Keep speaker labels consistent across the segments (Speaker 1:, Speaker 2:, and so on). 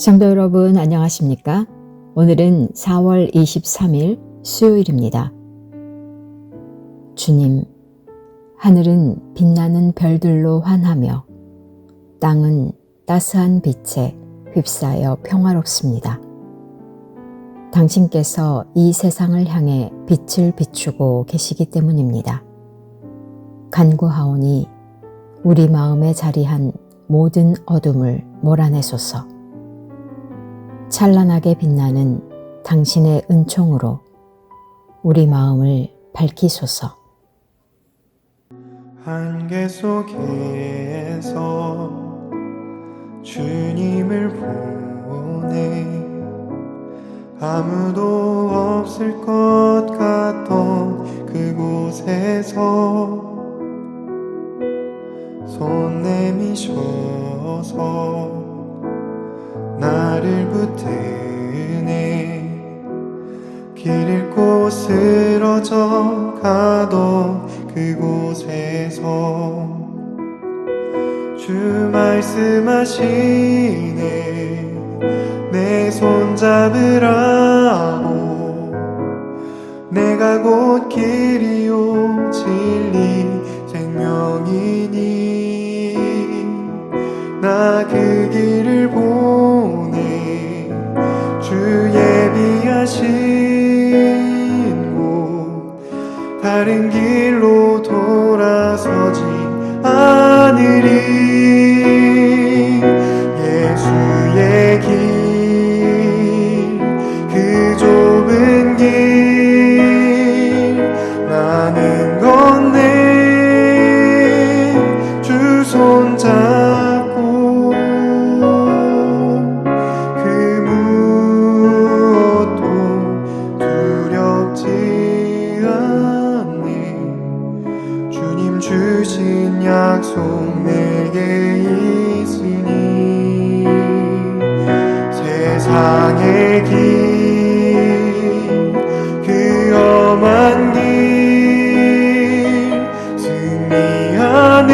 Speaker 1: 성도 여러분 안녕하십니까? 오늘은 4월 23일 수요일입니다. 주님, 하늘은 빛나는 별들로 환하며 땅은 따스한 빛에 휩싸여 평화롭습니다. 당신께서 이 세상을 향해 빛을 비추고 계시기 때문입니다. 간구하오니 우리 마음에 자리한 모든 어둠을 몰아내소서. 찬란하게 빛나는 당신의 은총으로 우리 마음을 밝히소서.
Speaker 2: 안개 속에서 주님을 보내 아무도 없을 것 같던 그곳에서 손 내미셔서 나를 붙드네 길 잃고 쓰러져 가던 그곳에서 주 말씀하시네 내 손 잡으라고 내가 곧 길이요 진리 생명이니 나 그 길을 보내 주 예비하신 곳 다른 길로 돌아서지 않으리 예수의 길 그 좁은 길 나는 건네 주 손잡고 그 무엇도 두렵지 않네 주님 주신 약속 내게 있으니 세상의 길 그 험한 길 승리하네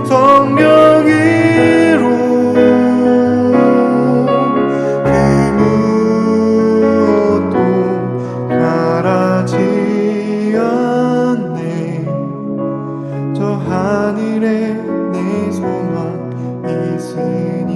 Speaker 2: 성령으로 그 무엇도 바라지 않네 저 하늘에 내 소망 있으니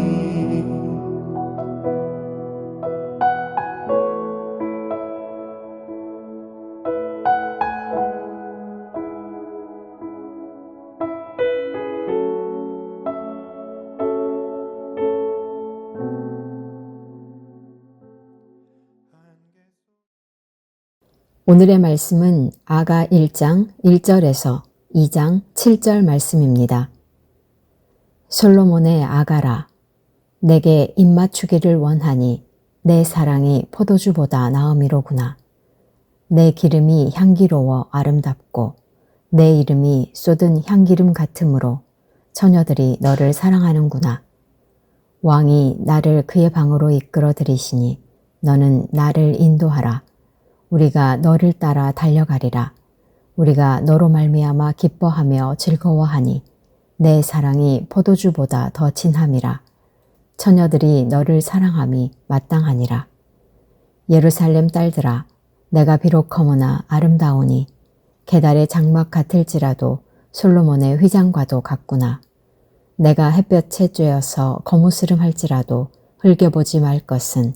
Speaker 1: 오늘의 말씀은 아가 1장 1절에서 2장 7절 말씀입니다. 솔로몬의 아가라, 내게 입맞추기를 원하니 내 사랑이 포도주보다 나음이로구나. 내 기름이 향기로워 아름답고 내 이름이 쏟은 향기름 같으므로 처녀들이 너를 사랑하는구나. 왕이 나를 그의 방으로 이끌어 들이시니 너는 나를 인도하라. 우리가 너를 따라 달려가리라. 우리가 너로 말미암아 기뻐하며 즐거워하니 내 사랑이 포도주보다 더 진함이라. 처녀들이 너를 사랑함이 마땅하니라. 예루살렘 딸들아, 내가 비록 거무나 아름다우니 게달의 장막 같을지라도 솔로몬의 휘장과도 같구나. 내가 햇볕에 쬐어서 거무스름할지라도 흘겨보지 말 것은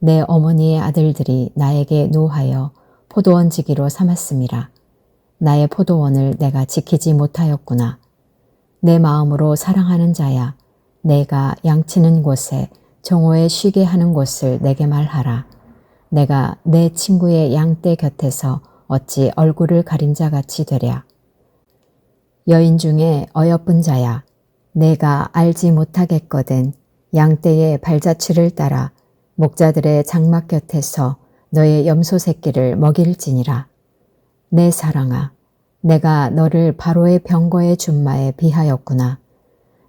Speaker 1: 내 어머니의 아들들이 나에게 노하여 포도원지기로 삼았음이라. 나의 포도원을 내가 지키지 못하였구나. 내 마음으로 사랑하는 자야, 내가 양치는 곳에 정오에 쉬게 하는 곳을 내게 말하라. 내가 내 친구의 양떼 곁에서 어찌 얼굴을 가린 자같이 되랴. 여인 중에 어여쁜 자야, 내가 알지 못하겠거든 양떼의 발자취를 따라 목자들의 장막 곁에서 너의 염소 새끼를 먹일지니라. 내 사랑아, 내가 너를 바로의 병거의 준마에 비하였구나.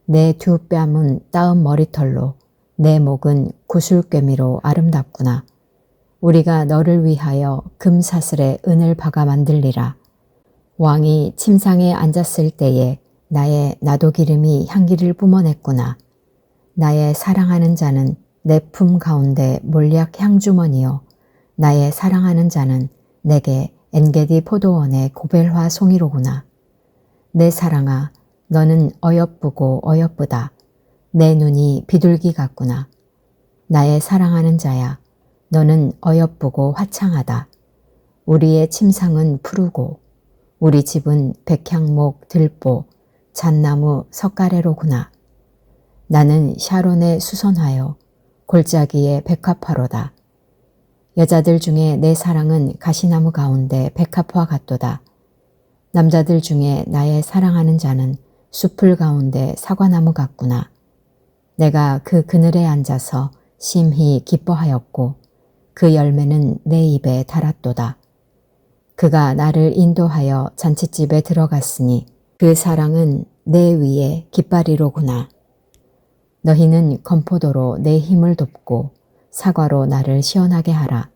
Speaker 1: 내 두 뺨은 따은 머리털로 내 목은 구슬꿰미로 아름답구나. 우리가 너를 위하여 금사슬에 은을 박아 만들리라. 왕이 침상에 앉았을 때에 나의 나도 기름이 향기를 뿜어냈구나. 나의 사랑하는 자는 내 품 가운데 몰약 향주머니요. 나의 사랑하는 자는 내게 엔게디 포도원의 고벨화 송이로구나. 내 사랑아, 너는 어여쁘고 어여쁘다. 내 눈이 비둘기 같구나. 나의 사랑하는 자야, 너는 어여쁘고 화창하다. 우리의 침상은 푸르고 우리 집은 백향목, 들보, 잣나무, 석가래로구나. 나는 샤론의 수선화요, 골짜기의 백합화로다. 여자들 중에 내 사랑은 가시나무 가운데 백합화 같도다. 남자들 중에 나의 사랑하는 자는 숲풀 가운데 사과나무 같구나. 내가 그 그늘에 앉아서 심히 기뻐하였고 그 열매는 내 입에 달았도다. 그가 나를 인도하여 잔칫집에 들어갔으니 그 사랑은 내 위에 깃발이로구나. 너희는 건포도로 내 힘을 돕고 사과로 나를 시원하게 하라.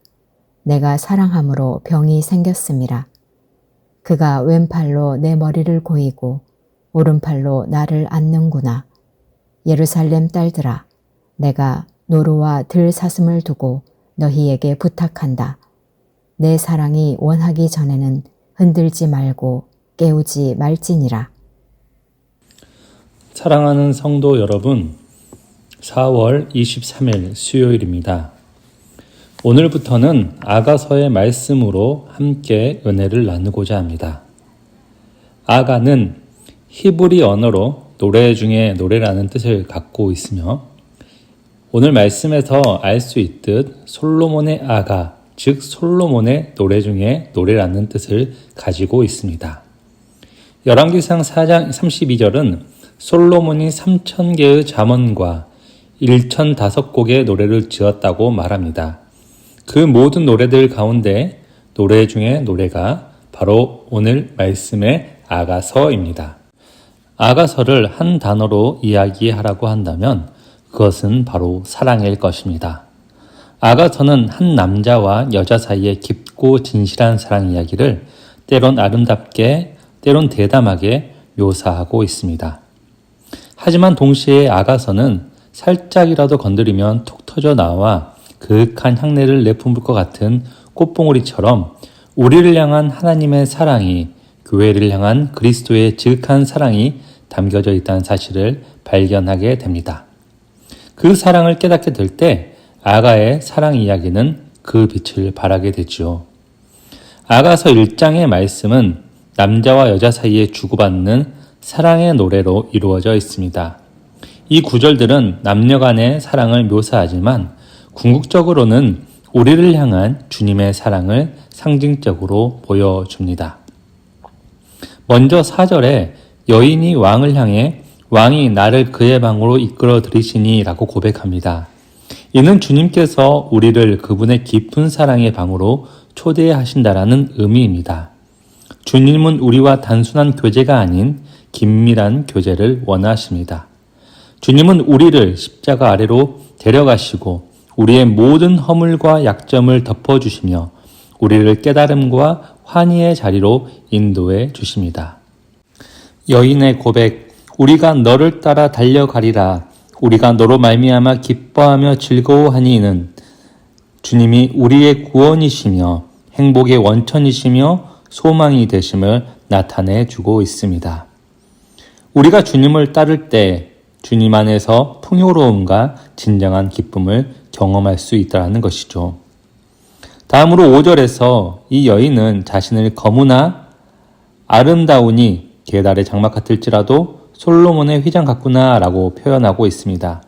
Speaker 1: 내가 사랑함으로 병이 생겼음이라. 그가 왼팔로 내 머리를 고이고 오른팔로 나를 안는구나. 예루살렘 딸들아, 내가 노루와 들사슴을 두고 너희에게 부탁한다. 내 사랑이 원하기 전에는 흔들지 말고 깨우지 말지니라.
Speaker 3: 사랑하는 성도 여러분, 4월 23일 수요일입니다. 오늘부터는 아가서의 말씀으로 함께 은혜를 나누고자 합니다. 아가는 히브리 언어로 노래 중에 노래라는 뜻을 갖고 있으며 오늘 말씀에서 알 수 있듯 솔로몬의 아가, 즉 솔로몬의 노래 중에 노래라는 뜻을 가지고 있습니다. 열왕기상 4장 32절은 솔로몬이 3,000개의 잠언과 1,005곡의 노래를 지었다고 말합니다. 그 모든 노래들 가운데 노래 중에 노래가 바로 오늘 말씀의 아가서입니다. 아가서를 한 단어로 이야기하라고 한다면 그것은 바로 사랑일 것입니다. 아가서는 한 남자와 여자 사이의 깊고 진실한 사랑 이야기를 때론 아름답게, 때론 대담하게 묘사하고 있습니다. 하지만 동시에 아가서는 살짝이라도 건드리면 톡 터져 나와 그윽한 향내를 내뿜을 것 같은 꽃봉오리처럼 우리를 향한 하나님의 사랑이, 교회를 향한 그리스도의 지극한 사랑이 담겨져 있다는 사실을 발견하게 됩니다. 그 사랑을 깨닫게 될 때 아가의 사랑 이야기는 그 빛을 발하게 되죠. 아가서 1장의 말씀은 남자와 여자 사이에 주고받는 사랑의 노래로 이루어져 있습니다. 이 구절들은 남녀 간의 사랑을 묘사하지만 궁극적으로는 우리를 향한 주님의 사랑을 상징적으로 보여줍니다. 먼저 4절에 여인이 왕을 향해 왕이 나를 그의 방으로 이끌어 들이시니 라고 고백합니다. 이는 주님께서 우리를 그분의 깊은 사랑의 방으로 초대하신다라는 의미입니다. 주님은 우리와 단순한 교제가 아닌 긴밀한 교제를 원하십니다. 주님은 우리를 십자가 아래로 데려가시고 우리의 모든 허물과 약점을 덮어주시며 우리를 깨달음과 환희의 자리로 인도해 주십니다. 여인의 고백, 우리가 너를 따라 달려가리라. 우리가 너로 말미암아 기뻐하며 즐거워하니는 주님이 우리의 구원이시며 행복의 원천이시며 소망이 되심을 나타내 주고 있습니다. 우리가 주님을 따를 때 주님 안에서 풍요로움과 진정한 기쁨을 경험할 수 있다는 것이죠. 다음으로 5절에서 이 여인은 자신을 거무나 아름다우니 게달의 장막 같을지라도 솔로몬의 휘장 같구나 라고 표현하고 있습니다.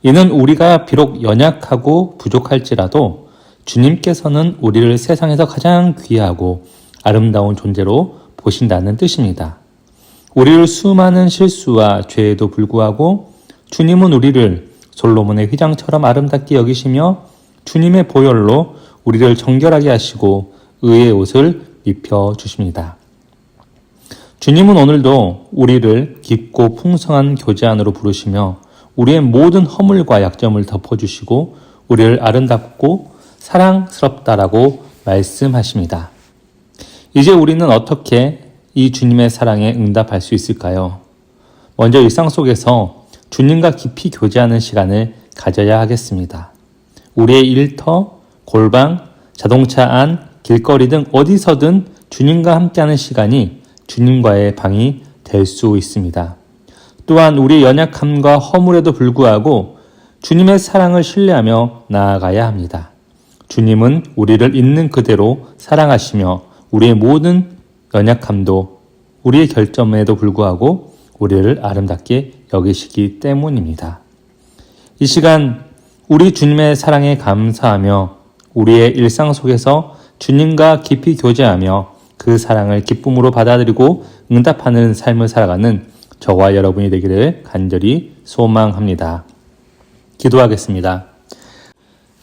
Speaker 3: 이는 우리가 비록 연약하고 부족할지라도 주님께서는 우리를 세상에서 가장 귀하고 아름다운 존재로 보신다는 뜻입니다. 우리를 수많은 실수와 죄에도 불구하고 주님은 우리를 솔로몬의 휘장처럼 아름답게 여기시며 주님의 보혈로 우리를 정결하게 하시고 의의 옷을 입혀주십니다. 주님은 오늘도 우리를 깊고 풍성한 교제 안으로 부르시며 우리의 모든 허물과 약점을 덮어주시고 우리를 아름답고 사랑스럽다라고 말씀하십니다. 이제 우리는 어떻게 이 주님의 사랑에 응답할 수 있을까요? 먼저 일상 속에서 주님과 깊이 교제하는 시간을 가져야 하겠습니다. 우리의 일터, 골방, 자동차 안, 길거리 등 어디서든 주님과 함께하는 시간이 주님과의 방이 될 수 있습니다. 또한 우리의 연약함과 허물에도 불구하고 주님의 사랑을 신뢰하며 나아가야 합니다. 주님은 우리를 있는 그대로 사랑하시며 우리의 모든 연약함도 우리의 결점에도 불구하고 우리를 아름답게 여기시기 때문입니다. 이 시간 우리 주님의 사랑에 감사하며 우리의 일상 속에서 주님과 깊이 교제하며 그 사랑을 기쁨으로 받아들이고 응답하는 삶을 살아가는 저와 여러분이 되기를 간절히 소망합니다. 기도하겠습니다.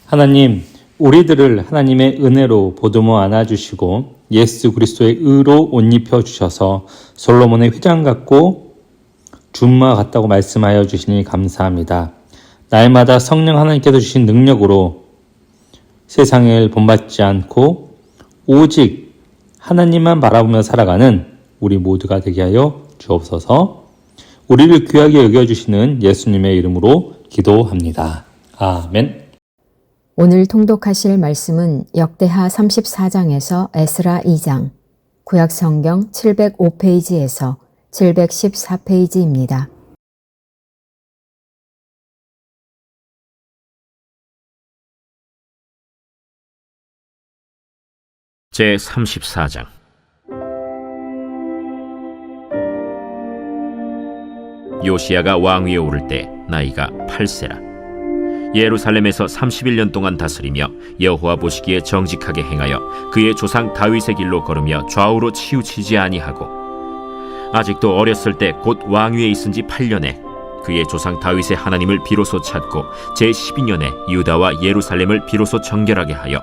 Speaker 3: 하나님, 우리들을 하나님의 은혜로 보듬어 안아주시고 예수 그리스도의 의로 옷 입혀주셔서 솔로몬의 휘장 같고 준마 같다고 말씀하여 주시니 감사합니다. 날마다 성령 하나님께서 주신 능력으로 세상을 본받지 않고 오직 하나님만 바라보며 살아가는 우리 모두가 되게 하여 주옵소서. 우리를 귀하게 여겨주시는 예수님의 이름으로 기도합니다. 아멘.
Speaker 1: 오늘 통독하실 말씀은 역대하 34장에서 에스라 2장, 구약성경 705페이지에서 714페이지입니다.
Speaker 4: 제34장 요시야가 왕위에 오를 때 나이가 8세라. 예루살렘에서 31년 동안 다스리며 여호와 보시기에 정직하게 행하여 그의 조상 다윗의 길로 걸으며 좌우로 치우치지 아니하고 아직도 어렸을 때 곧 왕위에 있은 지 8년에 그의 조상 다윗의 하나님을 비로소 찾고 제12년에 유다와 예루살렘을 비로소 정결하게 하여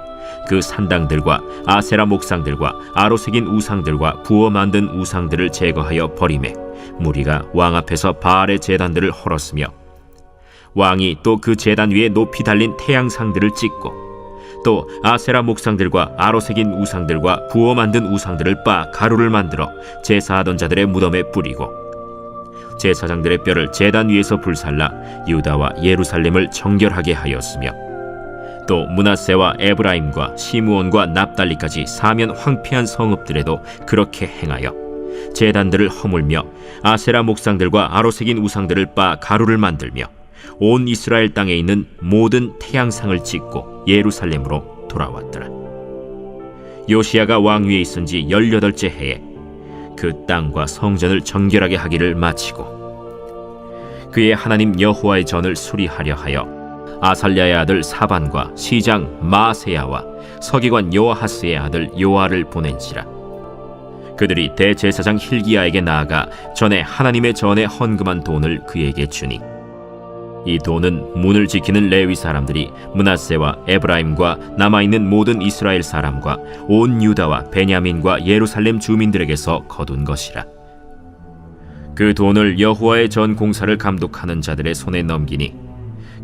Speaker 4: 그 산당들과 아세라 목상들과 아로 새긴 우상들과 부어 만든 우상들을 제거하여 버리매 무리가 왕 앞에서 바알의 제단들을 헐었으며 왕이 또 그 제단 위에 높이 달린 태양상들을 찍고 또 아세라 목상들과 아로 새긴 우상들과 부어 만든 우상들을 빻아 가루를 만들어 제사하던 자들의 무덤에 뿌리고 제사장들의 뼈를 제단 위에서 불살라 유다와 예루살렘을 정결하게 하였으며 또 므낫세와 에브라임과 시므온과 납달리까지 사면 황폐한 성읍들에도 그렇게 행하여 제단들을 허물며 아세라 목상들과 아로 새긴 우상들을 빻아 가루를 만들며 온 이스라엘 땅에 있는 모든 태양상을 찍고 예루살렘으로 돌아왔더라. 요시야가 왕위에 있은 지 18째 해에 그 땅과 성전을 정결하게 하기를 마치고 그의 하나님 여호와의 전을 수리하려 하여 아살랴의 아들 사반과 시장 마세야와 서기관 요아하스의 아들 요아를 보낸지라. 그들이 대제사장 힐기야에게 나아가 전에 하나님의 전에 헌금한 돈을 그에게 주니 이 돈은 문을 지키는 레위 사람들이 므낫세와 에브라임과 남아있는 모든 이스라엘 사람과 온 유다와 베냐민과 예루살렘 주민들에게서 거둔 것이라. 그 돈을 여호와의 전 공사를 감독하는 자들의 손에 넘기니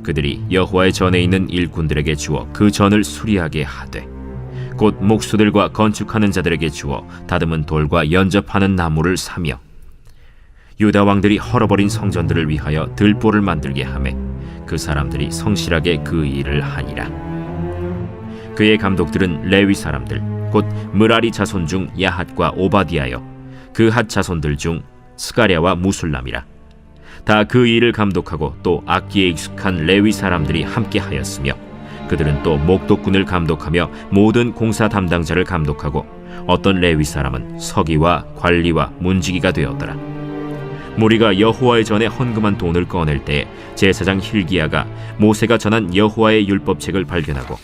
Speaker 4: 그들이 여호와의 전에 있는 일꾼들에게 주어 그 전을 수리하게 하되 곧 목수들과 건축하는 자들에게 주어 다듬은 돌과 연접하는 나무를 사며 유다 왕들이 헐어버린 성전들을 위하여 들보를 만들게 하매 그 사람들이 성실하게 그 일을 하니라. 그의 감독들은 레위 사람들 곧 므라리 자손 중 야핫과 오바디아여 그 핫 자손들 중 스가랴와 무술람이라. 다 그 일을 감독하고 또 악기에 익숙한 레위 사람들이 함께 하였으며 그들은 또 목독군을 감독하며 모든 공사 담당자를 감독하고 어떤 레위 사람은 서기와 관리와 문지기가 되었더라. 무리가 여호와의 전에 헌금한 돈을 꺼낼 때 제사장 힐기야가 모세가 전한 여호와의 율법책을 발견하고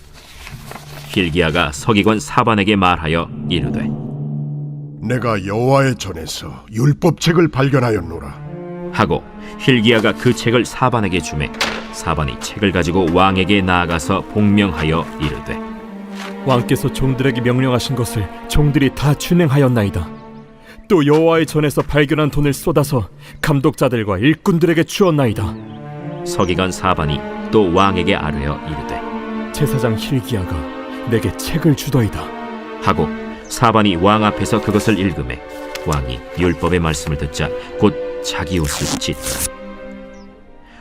Speaker 4: 힐기야가 서기관 사반에게 말하여 이르되
Speaker 5: 내가 여호와의 전에서 율법책을 발견하였노라
Speaker 4: 하고 힐기야가 그 책을 사반에게 주매 사반이 책을 가지고 왕에게 나아가서 복명하여 이르되
Speaker 6: 왕께서 종들에게 명령하신 것을 종들이 다 준행하였나이다. 또 여호와의 전에서 발견한 돈을 쏟아서 감독자들과 일꾼들에게 주었나이다.
Speaker 4: 서기관 사반이 또 왕에게 아뢰어 이르되
Speaker 6: 제사장 힐기야가 내게 책을 주더이다
Speaker 4: 하고 사반이 왕 앞에서 그것을 읽으매 왕이 율법의 말씀을 듣자 곧 자기 옷을 찢더라.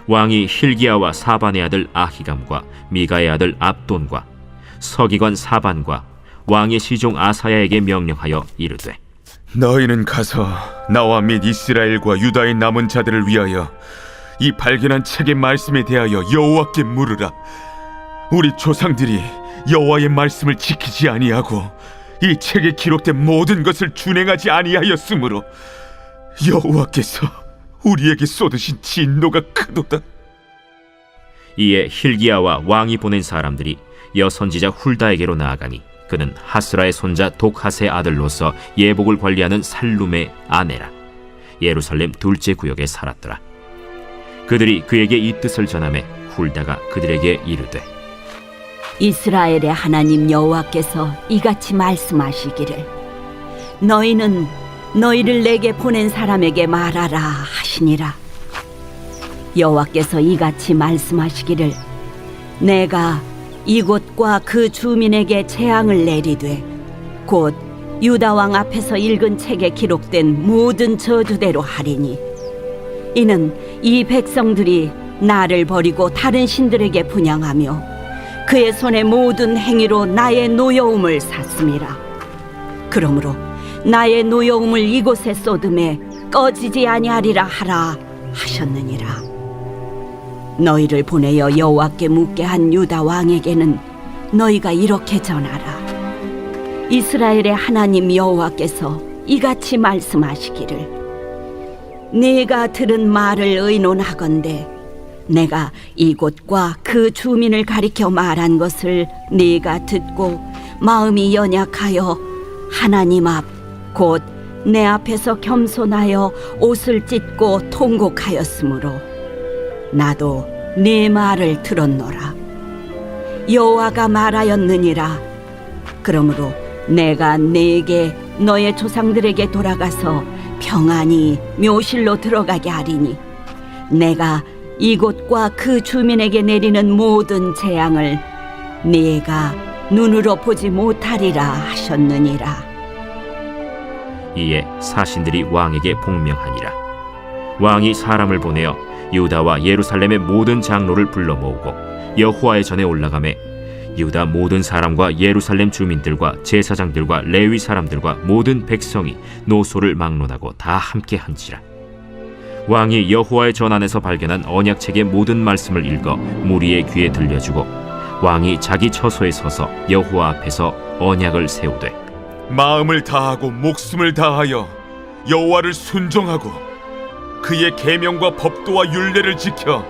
Speaker 4: 왕이 힐기야와 사반의 아들 아히감과 미가의 아들 압돈과 서기관 사반과 왕의 시종 아사야에게 명령하여 이르되,
Speaker 7: 너희는 가서 나와 및 이스라엘과 유다의 남은 자들을 위하여 이 발견한 책의 말씀에 대하여 여호와께 물으라. 우리 조상들이 여호와의 말씀을 지키지 아니하고 이 책에 기록된 모든 것을 준행하지 아니하였으므로 여호와께서 우리에게 쏟으신 진노가 크도다.
Speaker 4: 이에 힐기야와 왕이 보낸 사람들이 여선지자 훌다에게로 나아가니 그는 하스라의 손자 독핫의 아들로서 예복을 관리하는 살룸의 아내라. 예루살렘 둘째 구역에 살았더라. 그들이 그에게 이 뜻을 전하매 훌다가 그들에게 이르되,
Speaker 8: 이스라엘의 하나님 여호와께서 이같이 말씀하시기를, 너희는 너희를 내게 보낸 사람에게 말하라 하시니라. 여호와께서 이같이 말씀하시기를, 내가 이곳과 그 주민에게 재앙을 내리되 곧 유다 왕 앞에서 읽은 책에 기록된 모든 저주대로 하리니, 이는 이 백성들이 나를 버리고 다른 신들에게 분향하며 그의 손의 모든 행위로 나의 노여움을 샀음이라. 그러므로 나의 노여움을 이곳에 쏟음에 꺼지지 아니하리라 하라 하셨느니라. 너희를 보내어 여호와께 묻게 한 유다 왕에게는 너희가 이렇게 전하라. 이스라엘의 하나님 여호와께서 이같이 말씀하시기를, 네가 들은 말을 의논하건대 내가 이곳과 그 주민을 가리켜 말한 것을 네가 듣고 마음이 연약하여 하나님 앞 곧 내 앞에서 겸손하여 옷을 찢고 통곡하였으므로 나도 네 말을 들었노라. 여호와가 말하였느니라. 그러므로 내가 네게 너의 조상들에게 돌아가서 평안히 묘실로 들어가게 하리니 내가 이곳과 그 주민에게 내리는 모든 재앙을 네가 눈으로 보지 못하리라 하셨느니라.
Speaker 4: 이에 사신들이 왕에게 복명하니라. 왕이 사람을 보내어 유다와 예루살렘의 모든 장로를 불러 모으고 여호와의 전에 올라가매 유다 모든 사람과 예루살렘 주민들과 제사장들과 레위 사람들과 모든 백성이 노소를 막론하고 다 함께 한지라. 왕이 여호와의 전 안에서 발견한 언약책의 모든 말씀을 읽어 무리의 귀에 들려주고 왕이 자기 처소에 서서 여호와 앞에서 언약을 세우되,
Speaker 7: 마음을 다하고 목숨을 다하여 여호와를 순종하고 그의 계명과 법도와 율례를 지켜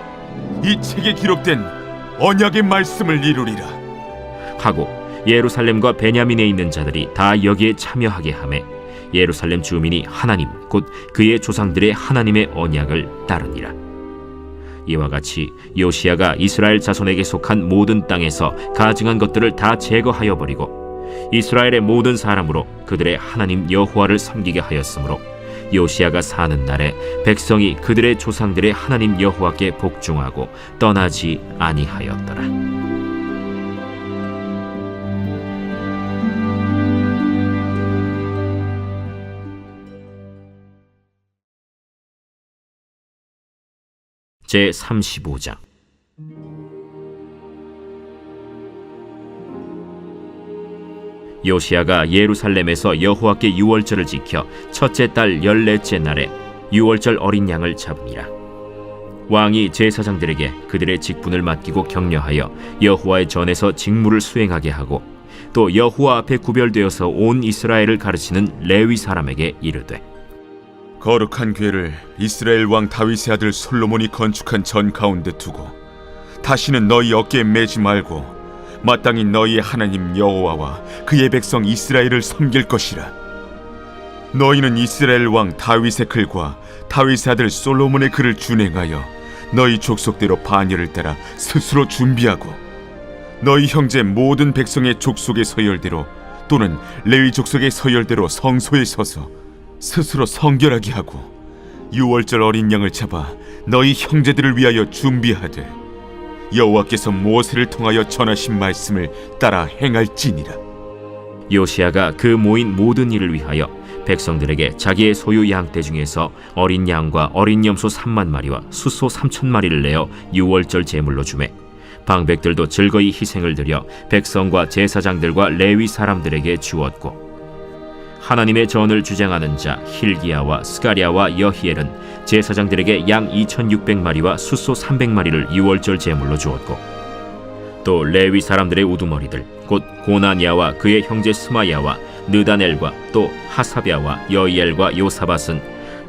Speaker 7: 이 책에 기록된 언약의 말씀을 이루리라
Speaker 4: 하고 예루살렘과 베냐민에 있는 자들이 다 여기에 참여하게 하매 예루살렘 주민이 하나님 곧 그의 조상들의 하나님의 언약을 따르니라. 이와 같이 요시야가 이스라엘 자손에게 속한 모든 땅에서 가증한 것들을 다 제거하여 버리고 이스라엘의 모든 사람으로 그들의 하나님 여호와를 섬기게 하였으므로 요시야가 사는 날에 백성이 그들의 조상들의 하나님 여호와께 복종하고 떠나지 아니하였더라. 제 35장. 요시야가 예루살렘에서 여호와께 유월절을 지켜 첫째 달 14째 날에 유월절 어린 양을 잡으니라. 왕이 제사장들에게 그들의 직분을 맡기고 격려하여 여호와의 전에서 직무를 수행하게 하고 또 여호와 앞에 구별되어서 온 이스라엘을 가르치는 레위 사람에게 이르되,
Speaker 7: 거룩한 궤를 이스라엘 왕 다윗의 아들 솔로몬이 건축한 전 가운데 두고 다시는 너희 어깨에 매지 말고 마땅히 너희의 하나님 여호와와 그의 백성 이스라엘을 섬길 것이라. 너희는 이스라엘 왕 다윗의 글과 다윗의 아들 솔로몬의 글을 준행하여 너희 족속대로 반열을 따라 스스로 준비하고 너희 형제 모든 백성의 족속의 서열대로 또는 레위 족속의 서열대로 성소에 서서 스스로 성결하게 하고 유월절 어린 양을 잡아 너희 형제들을 위하여 준비하되 여호와께서 모세를 통하여 전하신 말씀을 따라 행할지니라.
Speaker 4: 요시야가 그 모인 모든 일을 위하여 백성들에게 자기의 소유 양떼 중에서 어린 양과 어린 염소 3만 마리와 숫소 3천 마리를 내어 유월절 제물로 주매 방백들도 즐거이 희생을 드려 백성과 제사장들과 레위 사람들에게 주었고 하나님의 전을 주장하는 자 힐기야와 스가랴와 여히엘은 제사장들에게 양 2,600마리와 숫소 300마리를 유월절 제물로 주었고 또 레위 사람들의 우두머리들 곧 고나니아와 그의 형제 스마야와 느다넬과 또 하사랴와 여이엘과 요사밧은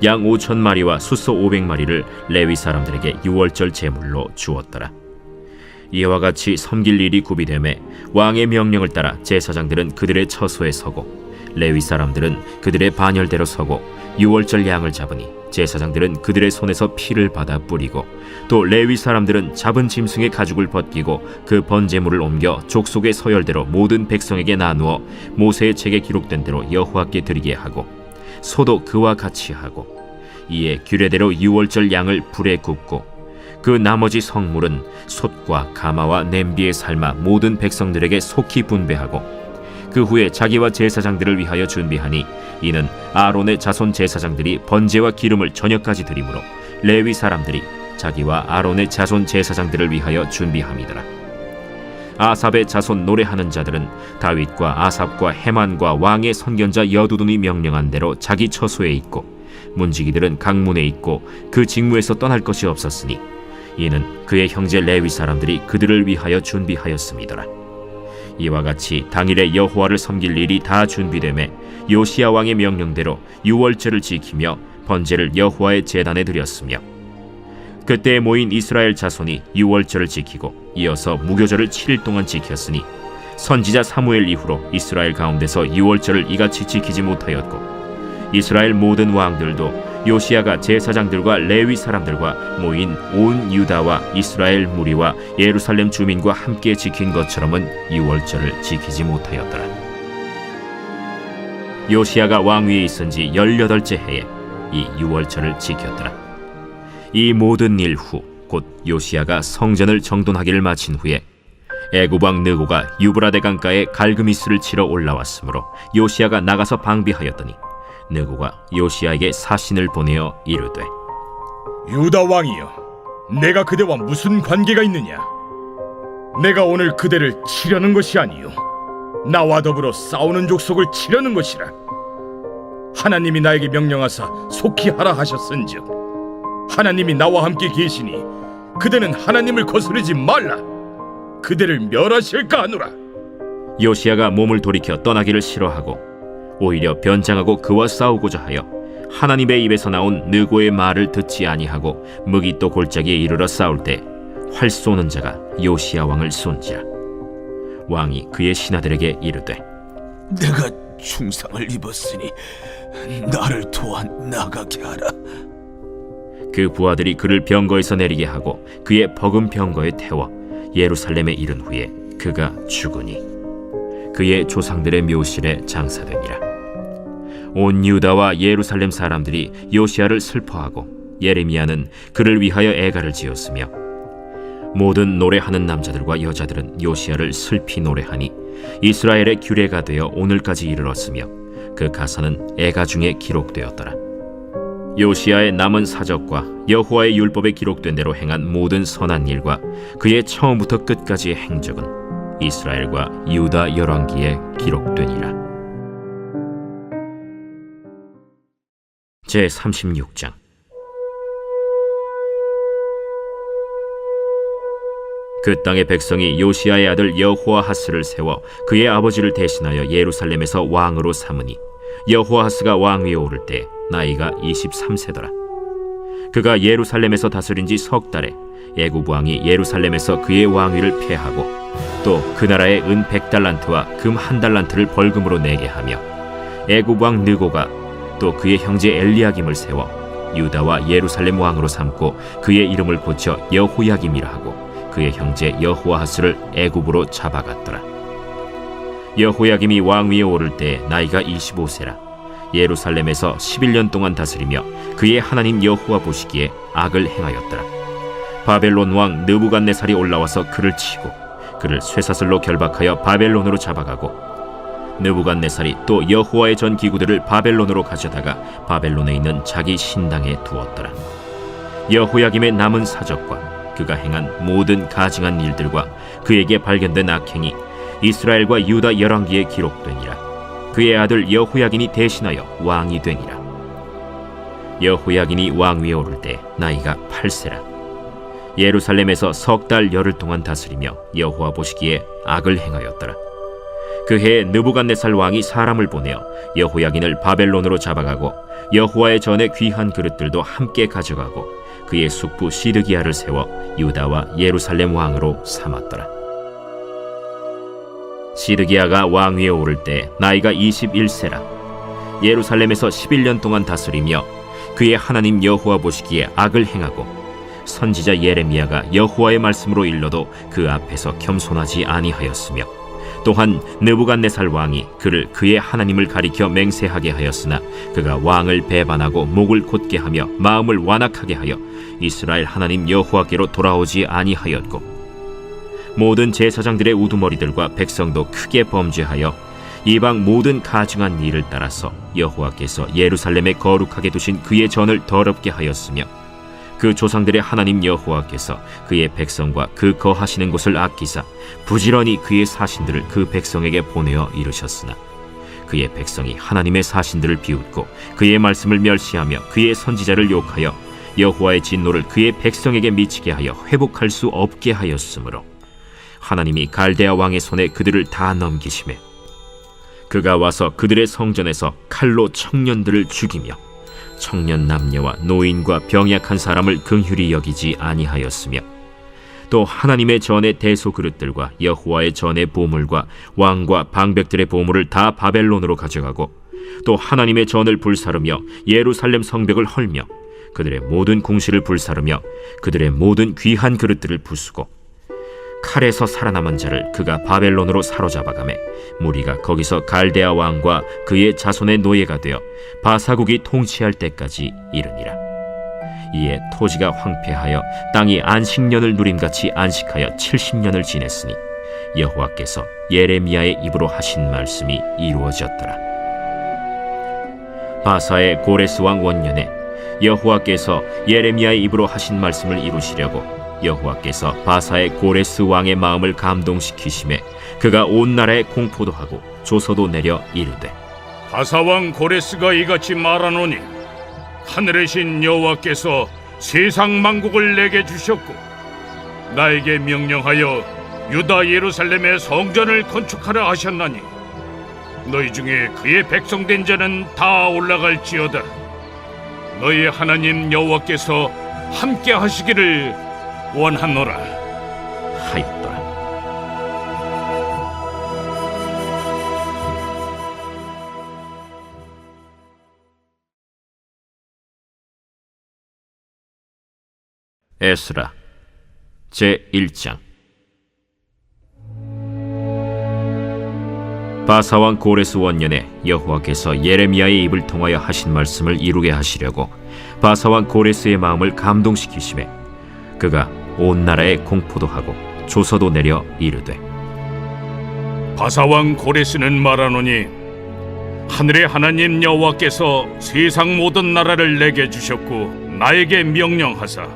Speaker 4: 양 5,000마리와 숫소 500마리를 레위 사람들에게 유월절 제물로 주었더라. 이와 같이 섬길 일이 구비되매 왕의 명령을 따라 제사장들은 그들의 처소에 서고 레위 사람들은 그들의 반열대로 서고 유월절 양을 잡으니 제사장들은 그들의 손에서 피를 받아 뿌리고 또 레위 사람들은 잡은 짐승의 가죽을 벗기고 그 번제물을 옮겨 족속의 서열대로 모든 백성에게 나누어 모세의 책에 기록된 대로 여호와께 드리게 하고 소도 그와 같이 하고 이에 규례대로 유월절 양을 불에 굽고 그 나머지 성물은 솥과 가마와 냄비에 삶아 모든 백성들에게 속히 분배하고 그 후에 자기와 제사장들을 위하여 준비하니 이는 아론의 자손 제사장들이 번제와 기름을 저녁까지 드리므로 레위 사람들이 자기와 아론의 자손 제사장들을 위하여 준비함이더라. 아삽의 자손 노래하는 자들은 다윗과 아삽과 헤만과 왕의 선견자 여두둔이 명령한 대로 자기 처소에 있고 문지기들은 각 문에 있고 그 직무에서 떠날 것이 없었으니 이는 그의 형제 레위 사람들이 그들을 위하여 준비하였음이더라. 이와 같이 당일에 여호와를 섬길 일이 다 준비되매 요시야 왕의 명령대로 유월절을 지키며 번제를 여호와의 제단에 드렸으며 그때 모인 이스라엘 자손이 유월절을 지키고 이어서 무교절을 7일 동안 지켰으니 선지자 사무엘 이후로 이스라엘 가운데서 유월절을 이같이 지키지 못하였고 이스라엘 모든 왕들도 요시야가 제사장들과 레위 사람들과 모인 온 유다와 이스라엘 무리와 예루살렘 주민과 함께 지킨 것처럼은 유월절을 지키지 못하였더라. 요시야가 왕위에 있은 지 18째 해에 이 유월절을 지켰더라. 이 모든 일 후 곧 요시야가 성전을 정돈하기를 마친 후에 애굽 왕 느고가 유브라데 강가에 갈그미스를 치러 올라왔으므로 요시야가 나가서 방비하였더니 느고가 요시야에게 사신을 보내어 이르되
Speaker 9: 유다 왕이여, 내가 그대와 무슨 관계가 있느냐? 내가 오늘 그대를 치려는 것이 아니요 나와 더불어 싸우는 족속을 치려는 것이라. 하나님이 나에게 명령하사 속히 하라 하셨은즉 하나님이 나와 함께 계시니 그대는 하나님을 거스르지 말라. 그대를 멸하실까 하노라.
Speaker 4: 요시야가 몸을 돌이켜 떠나기를 싫어하고 오히려 변장하고 그와 싸우고자 하여 하나님의 입에서 나온 느고의 말을 듣지 아니하고 무기또 골짜기에 이르러 싸울 때 활 쏘는 자가 요시야 왕을 쏜지라. 왕이 그의 신하들에게 이르되
Speaker 10: 내가 중상을 입었으니 나를 도와 나가게 하라.
Speaker 4: 그 부하들이 그를 병거에서 내리게 하고 그의 버금 병거에 태워 예루살렘에 이른 후에 그가 죽으니 그의 조상들의 묘실에 장사되니라. 온 유다와 예루살렘 사람들이 요시야를 슬퍼하고 예레미야는 그를 위하여 애가를 지었으며 모든 노래하는 남자들과 여자들은 요시야를 슬피 노래하니 이스라엘의 규례가 되어 오늘까지 이르렀으며 그 가사는 애가 중에 기록되었더라. 요시야의 남은 사적과 여호와의 율법에 기록된 대로 행한 모든 선한 일과 그의 처음부터 끝까지의 행적은 이스라엘과 유다 열왕기에 기록되니라. 제36장. 그 땅의 백성이 요시야의 아들 여호아하스를 세워 그의 아버지를 대신하여 예루살렘에서 왕으로 삼으니 여호아하스가 왕위에 오를 때 나이가 23세더라. 그가 예루살렘에서 다스린 지 석 달에 애굽 왕이 예루살렘에서 그의 왕위를 폐하고 또 그 나라의 은 100달란트와 금 1달란트를 벌금으로 내게 하며 애굽 왕 느고가 또 그의 형제 엘리야김을 세워 유다와 예루살렘 왕으로 삼고 그의 이름을 고쳐 여호야김이라 하고 그의 형제 여호아하스를 애굽으로 잡아갔더라. 여호야김이 왕위에 오를 때 나이가 25세라. 예루살렘에서 11년 동안 다스리며 그의 하나님 여호와 보시기에 악을 행하였더라. 바벨론 왕 느부갓네살이 올라와서 그를 치고 그를 쇠사슬로 결박하여 바벨론으로 잡아가고 느부갓네살이 또 여호와의 전 기구들을 바벨론으로 가져다가 바벨론에 있는 자기 신당에 두었더라. 여호야김의 남은 사적과 그가 행한 모든 가증한 일들과 그에게 발견된 악행이 이스라엘과 유다 열왕기에 기록되니라. 그의 아들 여호야긴이 대신하여 왕이 되니라. 여호야긴이 왕위에 오를 때 나이가 8세라. 예루살렘에서 석 달 열흘 동안 다스리며 여호와 보시기에 악을 행하였더라. 그 해에 느부갓네살 왕이 사람을 보내어 여호야긴을 바벨론으로 잡아가고 여호와의 전에 귀한 그릇들도 함께 가져가고 그의 숙부 시드기야를 세워 유다와 예루살렘 왕으로 삼았더라. 시드기야가 왕위에 오를 때 나이가 21세라. 예루살렘에서 11년 동안 다스리며 그의 하나님 여호와 보시기에 악을 행하고 선지자 예레미야가 여호와의 말씀으로 일러도 그 앞에서 겸손하지 아니하였으며 또한 느부갓네살 왕이 그를 그의 하나님을 가리켜 맹세하게 하였으나 그가 왕을 배반하고 목을 곧게 하며 마음을 완악하게 하여 이스라엘 하나님 여호와께로 돌아오지 아니하였고 모든 제사장들의 우두머리들과 백성도 크게 범죄하여 이방 모든 가증한 일을 따라서 여호와께서 예루살렘에 거룩하게 두신 그의 전을 더럽게 하였으며 그 조상들의 하나님 여호와께서 그의 백성과 그 거하시는 곳을 아끼사 부지런히 그의 사신들을 그 백성에게 보내어 이르셨으나 그의 백성이 하나님의 사신들을 비웃고 그의 말씀을 멸시하며 그의 선지자를 욕하여 여호와의 진노를 그의 백성에게 미치게 하여 회복할 수 없게 하였으므로 하나님이 갈대아 왕의 손에 그들을 다 넘기시매 그가 와서 그들의 성전에서 칼로 청년들을 죽이며 청년 남녀와 노인과 병약한 사람을 긍휼히 여기지 아니하였으며 또 하나님의 전의 대소 그릇들과 여호와의 전의 보물과 왕과 방백들의 보물을 다 바벨론으로 가져가고 또 하나님의 전을 불사르며 예루살렘 성벽을 헐며 그들의 모든 궁시를 불사르며 그들의 모든 귀한 그릇들을 부수고 칼에서 살아남은 자를 그가 바벨론으로 사로잡아가매 무리가 거기서 갈대아 왕과 그의 자손의 노예가 되어 바사국이 통치할 때까지 이르니라. 이에 토지가 황폐하여 땅이 안식년을 누림같이 안식하여 70년을 지냈으니 여호와께서 예레미야의 입으로 하신 말씀이 이루어졌더라. 바사의 고레스 왕 원년에 여호와께서 예레미야의 입으로 하신 말씀을 이루시려고 여호와께서 바사의 고레스 왕의 마음을 감동시키심에 그가 온 나라에 공포도 하고 조서도 내려 이르되
Speaker 9: 바사왕 고레스가 이같이 말하노니 하늘의 신 여호와께서 세상 만국을 내게 주셨고 나에게 명령하여 유다 예루살렘의 성전을 건축하라 하셨나니 너희 중에 그의 백성된 자는 다 올라갈지어다. 너희 하나님 여호와께서 함께 하시기를 원하노라
Speaker 4: 하였더라. 에스라 제1장. 바사왕 고레스 원년에 여호와께서 예레미야의 입을 통하여 하신 말씀을 이루게 하시려고 바사왕 고레스의 마음을 감동시키심에 그가 온 나라에 공포도 하고 조서도 내려 이르되
Speaker 9: 바사왕 고레스는 말하노니 하늘의 하나님 여호와께서 세상 모든 나라를 내게 주셨고 나에게 명령하사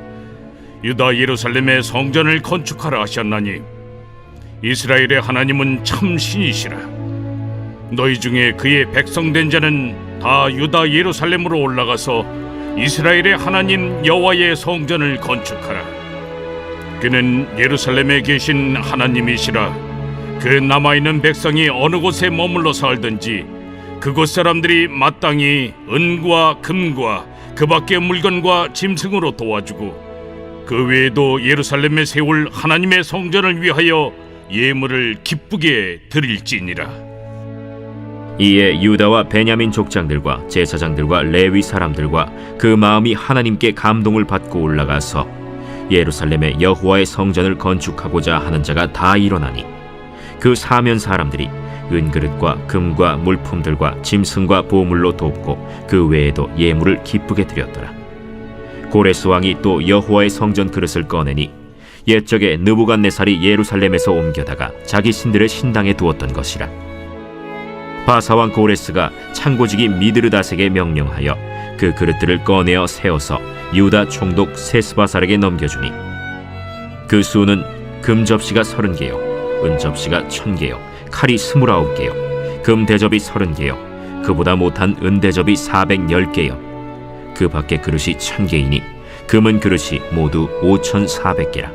Speaker 9: 유다 예루살렘의 성전을 건축하라 하셨나니 이스라엘의 하나님은 참 신이시라. 너희 중에 그의 백성된 자는 다 유다 예루살렘으로 올라가서 이스라엘의 하나님 여호와의 성전을 건축하라. 그는 예루살렘에 계신 하나님이시라. 그 남아있는 백성이 어느 곳에 머물러 살든지 그곳 사람들이 마땅히 은과 금과 그 밖의 물건과 짐승으로 도와주고 그 외에도 예루살렘에 세울 하나님의 성전을 위하여 예물을 기쁘게 드릴지니라.
Speaker 4: 이에 유다와 베냐민 족장들과 제사장들과 레위 사람들과 그 마음이 하나님께 감동을 받고 올라가서 예루살렘에 여호와의 성전을 건축하고자 하는 자가 다 일어나니 그 사면 사람들이 은그릇과 금과 물품들과 짐승과 보물로 돕고 그 외에도 예물을 기쁘게 드렸더라. 고레스 왕이 또 여호와의 성전 그릇을 꺼내니 옛적에 느부갓네살이 예루살렘에서 옮겨다가 자기 신들의 신당에 두었던 것이라. 바사왕 고레스가 창고지기 미드르닷에게 명령하여 그 그릇들을 꺼내어 세워서 유다 총독 세스바살에게 넘겨주니 그 수는 금 접시가 30개요 은 접시가 1000개요 칼이 29개요 금 대접이 30개요 그보다 못한 은 대접이 410개요 그 밖에 그릇이 1000개이니 금은 그릇이 모두 5400개라.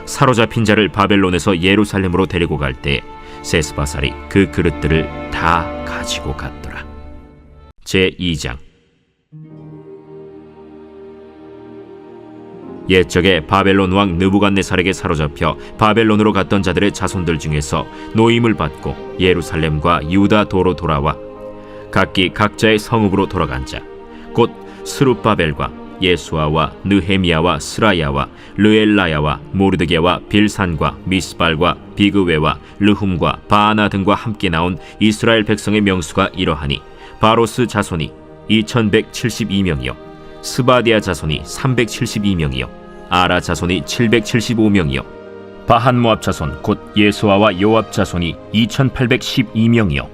Speaker 4: 사로잡힌 자를 바벨론에서 예루살렘으로 데리고 갈 때 세스바살이 그 그릇들을 다 가지고 갔더라. 제2장. 옛적에 바벨론 왕 느부갓네살에게 사로잡혀 바벨론으로 갔던 자들의 자손들 중에서 노임을 받고 예루살렘과 유다 도로 돌아와 각기 각자의 성읍으로 돌아간 자 곧 스룹바벨과 예수아와 느헤미야와 스라야와 르엘라야와 모르드게와 빌산과 미스발과 비그웨와 르훔과 바아나 등과 함께 나온 이스라엘 백성의 명수가 이러하니 바로스 자손이 2172명이요 스바디아 자손이 372명이요 아라 자손이 775명이요 바한모압 자손 곧 예수아와 요압 자손이 2812명이요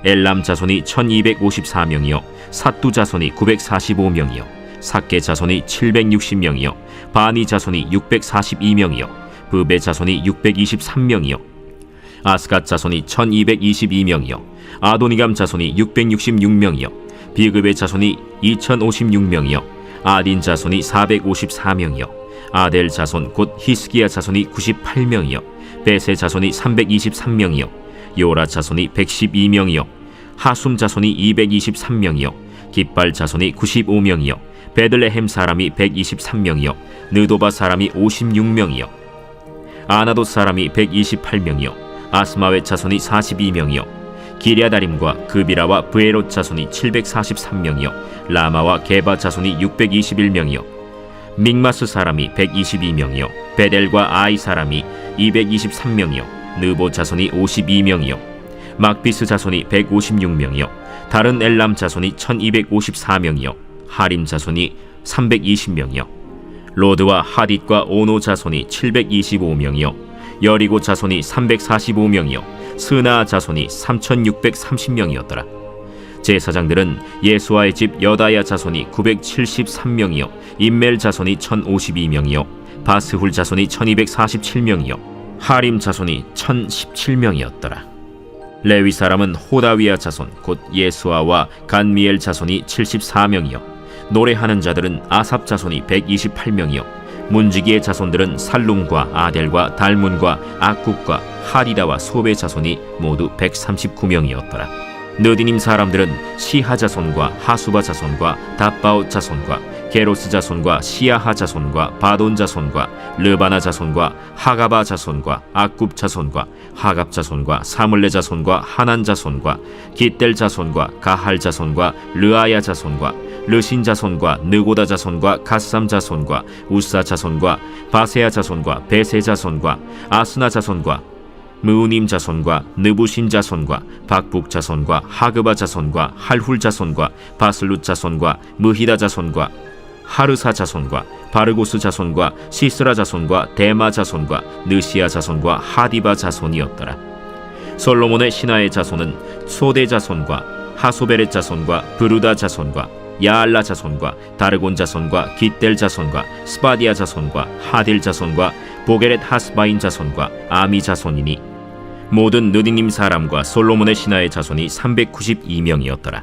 Speaker 4: 엘람 자손이 1254명이요 삿두 자손이 945명이요 삭게 자손이 760명이요 바니 자손이 642명이요 브베 자손이 623명이요 아스갓 자손이 1222명이요 아도니감 자손이 666명이요 비그베 자손이 2056명이요 아딘 자손이 454명이요 아델 자손 곧 히스기야 자손이 98명이요 베세 자손이 323명이요 요라 자손이 112명이요 하숨 자손이 223명이요 깃발 자손이 95명이요 베들레헴 사람이 123명이요 느도바 사람이 56명이요 아나도 사람이 128명이요 아스마웨 자손이 42명이요 기랴다림과 그비라와 브에롯 자손이 743명이요 라마와 게바 자손이 621명이요 믹마스 사람이 122명이요 베델과 아이 사람이 223명이요 느보 자손이 52명이요 막비스 자손이 156명이요 다른 엘람 자손이 1254명이요 하림 자손이 320명이요 로드와 하딧과 오노 자손이 725명이요 여리고 자손이 345명이요 스나 자손이 3630명이었더라. 제사장들은 예수아의 집 여다야 자손이 973명이요 임멜 자손이 1052명이요 바스훌 자손이 1247명이요 하림 자손이 1017명이었더라. 레위 사람은 호다위아 자손 곧 예수아와 간미엘 자손이 74명이요 노래하는 자들은 아삽 자손이 128명이요 문지기의 자손들은 살룸과 아델과 달문과 악국과 하리다와 소베 자손이 모두 139명이었더라. 느디님 사람들은 시하 자손과 하수바 자손과 답바옷 자손과 게로스 자손과 시야하 자손과 바돈 자손과 르바나 자손과 하가바 자손과 악굽 자손과 하갑 자손과 사물레 자손과 하난 자손과 깃델 자손과 가할 자손과 르아야 자손과 르신 자손과 느고다 자손과 갓삼 자손과 우사 자손과 바세야 자손과 베세 자손과 아스나 자손과 무우님 자손과 느부신 자손과 박북 자손과 하그바 자손과 할훌 자손과 바슬룻 자손과 무히다 자손과 하르사 자손과 바르고스 자손과 시스라 자손과 데마 자손과 느시아 자손과 하디바 자손이었더라. 솔로몬의 신하의 자손은 소대 자손과 하소베렛 자손과 브루다 자손과 야알라 자손과 다르곤 자손과 깃델 자손과 스바디아 자손과 하딜 자손과 보게렛 하스바인 자손과 아미 자손이니 모든 느디님 사람과 솔로몬의 신하의 자손이 392명이었더라.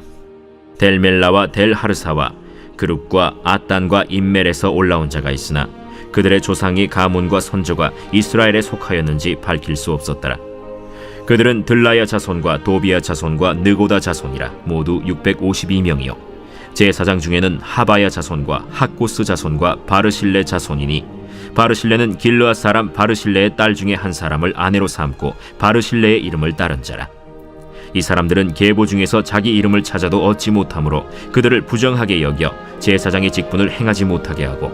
Speaker 4: 델멜라와 델하르사와 그룹과 아단과 임멜에서 올라온 자가 있으나 그들의 조상이 가문과 선조가 이스라엘에 속하였는지 밝힐 수 없었더라. 그들은 들라야 자손과 도비야 자손과 느고다 자손이라 모두 652명이요 제사장 중에는 하바야 자손과 학고스 자손과 바르실레 자손이니 바르실레는 길르앗 사람 바르실레의 딸 중에 한 사람을 아내로 삼고 바르실레의 이름을 따른 자라. 이 사람들은 계보 중에서 자기 이름을 찾아도 얻지 못하므로 그들을 부정하게 여겨 제사장의 직분을 행하지 못하게 하고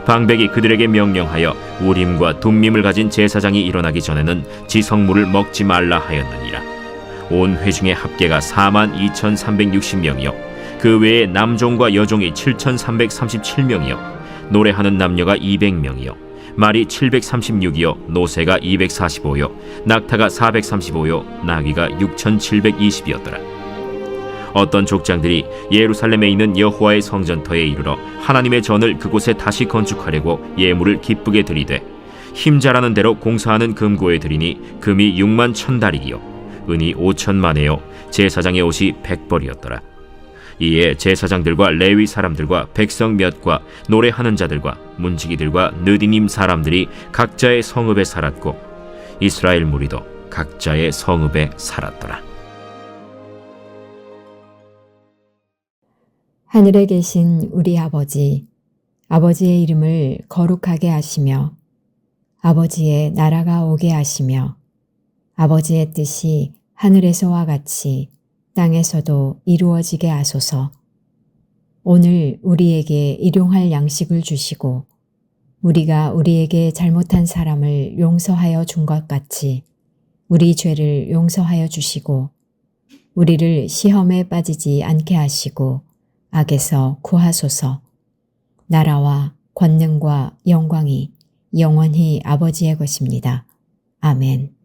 Speaker 4: 방백이 그들에게 명령하여 우림과 둠밈을 가진 제사장이 일어나기 전에는 지성물을 먹지 말라 하였느니라. 온 회중의 합계가 42,360명이요 그 외에 남종과 여종이 7,337명이요 노래하는 남녀가 200명이요 말이 736이요 노새가 245요 낙타가 435요 나귀가 6720이었더라. 어떤 족장들이 예루살렘에 있는 여호와의 성전터에 이르러 하나님의 전을 그곳에 다시 건축하려고 예물을 기쁘게 드리되 힘 잘하는 대로 공사하는 금고에 드리니 금이 6만 1000다리기요 은이 5천만에요 제사장의 옷이 100벌이었더라. 이에 제사장들과 레위 사람들과 백성 몇과 노래하는 자들과 문지기들과 느디님 사람들이 각자의 성읍에 살았고 이스라엘 무리도 각자의 성읍에 살았더라.
Speaker 1: 하늘에 계신 우리 아버지, 아버지의 이름을 거룩하게 하시며 아버지의 나라가 오게 하시며 아버지의 뜻이 하늘에서와 같이 땅에서도 이루어지게 하소서. 오늘 우리에게 일용할 양식을 주시고 우리가 우리에게 잘못한 사람을 용서하여 준 것 같이 우리 죄를 용서하여 주시고 우리를 시험에 빠지지 않게 하시고 악에서 구하소서. 나라와 권능과 영광이 영원히 아버지의 것입니다. 아멘.